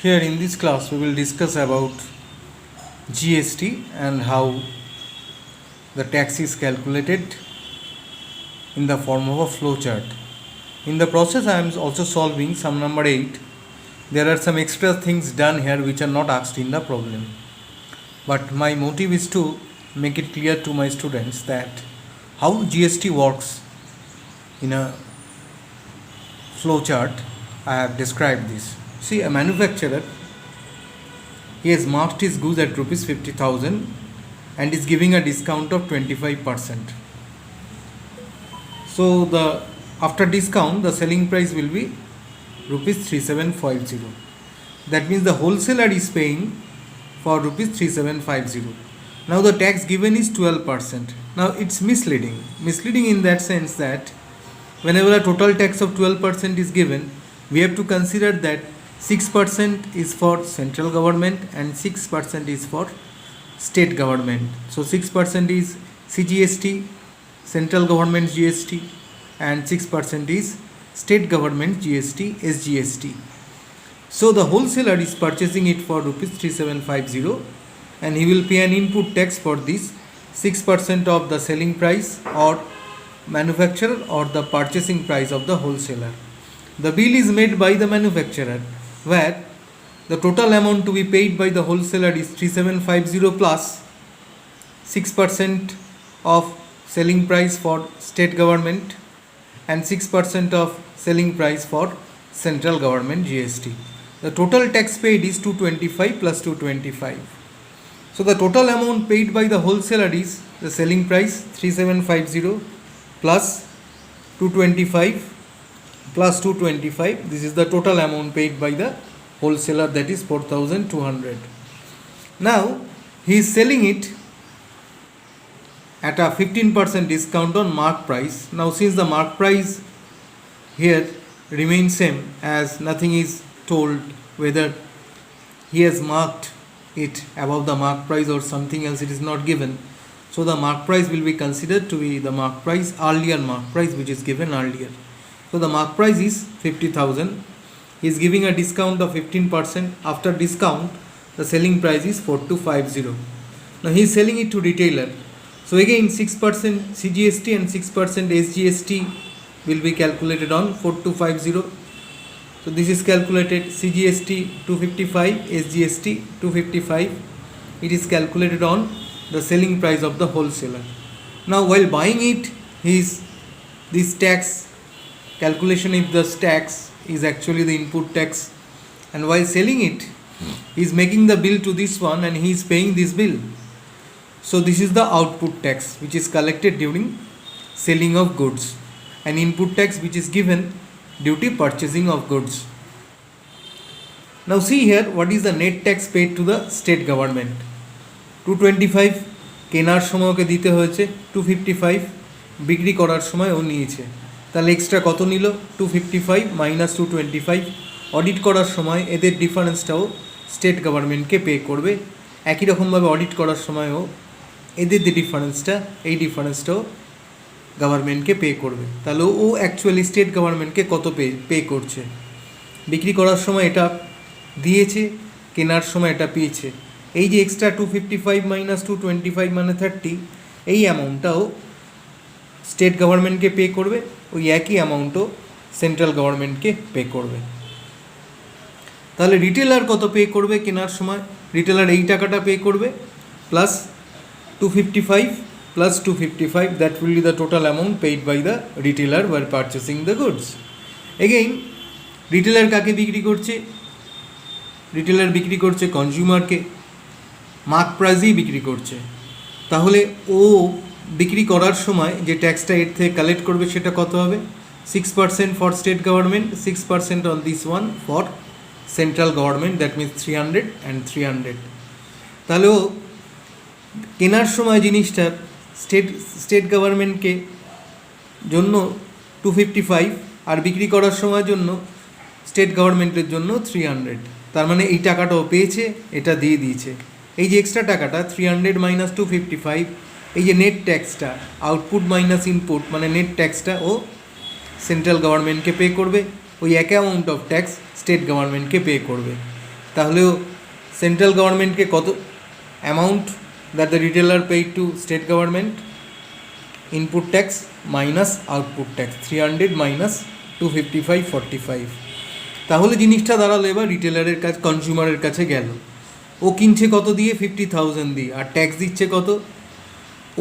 Here in this class we will discuss about GST and how the tax is calculated in the form of a flow chart. In the process I am also solving sum number 8. There are some extra things done here which are not asked in the problem. But my motive is to make it clear to my students that how GST works in a flow chart. I have described this. See, a manufacturer, he has marked his goods at rupees 50,000 and is giving a discount of 25%. So after discount the selling price will be rupees 3750. That means the wholesaler is paying for rupees 3750. Now the tax given is 12%. Now it's misleading in that sense that whenever a total tax of 12% is given, we have to consider that 6% is for central government and 6% is for state government. So 6% is CGST, central government GST, and 6% is state government GST, SGST. So the wholesaler is purchasing it for rupees 3750 and he will pay an input tax for this 6% of the selling price or manufacturer or the purchasing price of the wholesaler. The bill is made by the manufacturer where the total amount to be paid by the wholesaler is 3750 plus 6% of selling price for state government and 6% of selling price for central government GST. The total tax paid is 225 plus 225. So the total amount paid by the wholesaler is the selling price 3750 plus 225 plus 225. This is the total amount paid by the wholesaler, that is 4200. Now he is selling it at a 15% discount on mark price. Now since the mark price here remains same, as nothing is told whether he has marked it above the mark price or something else, it is not given. So the mark price will be considered to be the mark price, earlier mark price which is given earlier. So the mark price is 50,000. He is giving a discount of 15%. After discount, the selling price is 4250. Now he is selling it to retailer. So again 6% CGST and 6% SGST will be calculated on 4250. So this is calculated CGST 255, SGST 255. It is calculated on the selling price of the wholesaler. Now while buying it, this tax calculation of the tax is actually the input tax, and while selling it he is making the bill to this one and he is paying this bill. So this is the output tax which is collected during selling of goods, and input tax which is given due to purchasing of goods. Now see here what is the net tax paid to the state government. 225 কেনার সময় ওকে দিতে হয়েছে, 255 বিক্রি করার সময় ও নিয়েছে, তাহলে extra কত নিল? 255 মাইনাস 225। অডিট করার সময় এদের ডিফারেন্সটাও স্টেট গভর্নমেন্টকে পে করবে। একই রকমভাবে অডিট করার সময়ও এদের যে ডিফারেন্সটা, এই ডিফারেন্সটাও গভর্নমেন্টকে পে করবে। তাহলে ও অ্যাকচুয়ালি স্টেট গভর্নমেন্টকে কত পে করছে? বিক্রি করার সময় এটা দিয়েছে, কেনার সময় এটা পেয়েছে। এই যে এক্সট্রা 255 মাইনাস 225 মানে 30, এই অ্যামাউন্টটাও স্টেট গভর্নমেন্টকে পে করবে, ওই একই অ্যামাউন্টও সেন্ট্রাল গভর্নমেন্টকে পে করবে। তাহলে রিটেলার কত পে করবে কেনার সময়? রিটেলার এই টাকাটা পে করবে plus 255 plus 255, that will be the total amount paid by the retailer while purchasing the goods. Again retailer কাকে বিক্রি করছে? রিটেলার বিক্রি করছে কনজিউমারকে, মার্ক প্রাইসেই বিক্রি করছে। তাহলে ও বিক্রি করার সময় যে ট্যাক্সটা এর থেকে কালেক্ট করবে সেটা কত হবে? 6% for state government, 6% on this one for central government, that means 300 and 300। তাহলে ও কেনার সময় জিনিসটা স্টেট গভর্নমেন্টকে জন্য 255 আর বিক্রি করার সময়ের জন্য স্টেট গভর্নমেন্টের জন্য 300। তার মানে এই টাকাটাও পেয়েছে, এটা দিয়ে দিয়েছে। এই যে এক্সট্রা টাকাটা 300 মাইনাস 255, এই যে নেট ট্যাক্সটা, আউটপুট মাইনাস ইনপুট মানে নেট ট্যাক্সটা ও সেন্ট্রাল গভর্নমেন্টকে পে করবে, ওই এক অ্যামাউন্ট অফ ট্যাক্স স্টেট গভর্নমেন্টকে পে করবে। তাহলেও সেন্ট্রাল গভর্নমেন্টকে কত amount that the retailer paid two state government, input tax minus output tax 300 minus 255.45। তাহলে জিনিসটা দাঁড়ালো এবার রিটেলারের কাছে, কনজিউমারের কাছে গেল, ও কিনছে কত দিয়ে, 50,000 দিয়ে, আর ট্যাক্স দিচ্ছে কত,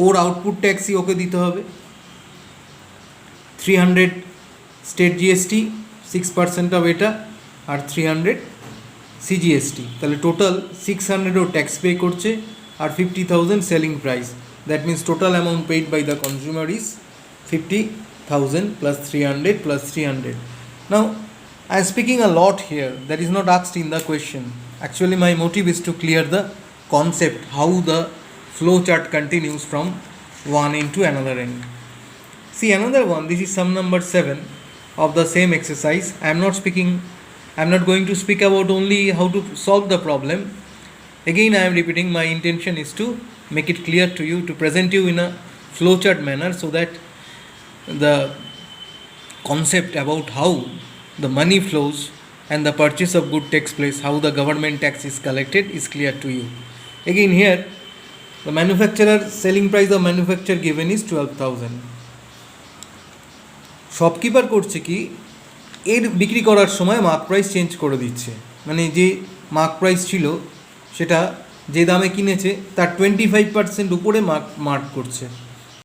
ওর আউটপুট ট্যাক্সই ওকে দিতে হবে 300 স্টেট জিএসটি, 6% অফ এটা, আর 300 সিজিএসটি, তাহলে টোটাল 600 ও ট্যাক্স পে করছে আর 50,000 selling price. That means total amount paid by the consumer is 50,000 plus 300 plus 300. Now I am speaking a lot here that is not asked in the question. Actually my motive is to clear the concept how the flow chart continues from one end to another end. See another one, this is sum number 7 of the same exercise. I am not going to speak about only how to solve the problem. Again I am repeating, my intention is to make it clear to you, to present you in a flowchart manner so that the concept about how the money flows and the purchase of good takes place, how the government tax is collected is clear to you. Again here the manufacturer selling price of manufacture given is 12,000. Shopkeeper করছে কি, এর বিক্রি করার সময় mark price change করে দিচ্ছে, মানে যে মার্ক প্রাইস ছিল সেটা যে দামে কিনেছে তার 25% উপরে মার্ক করছে।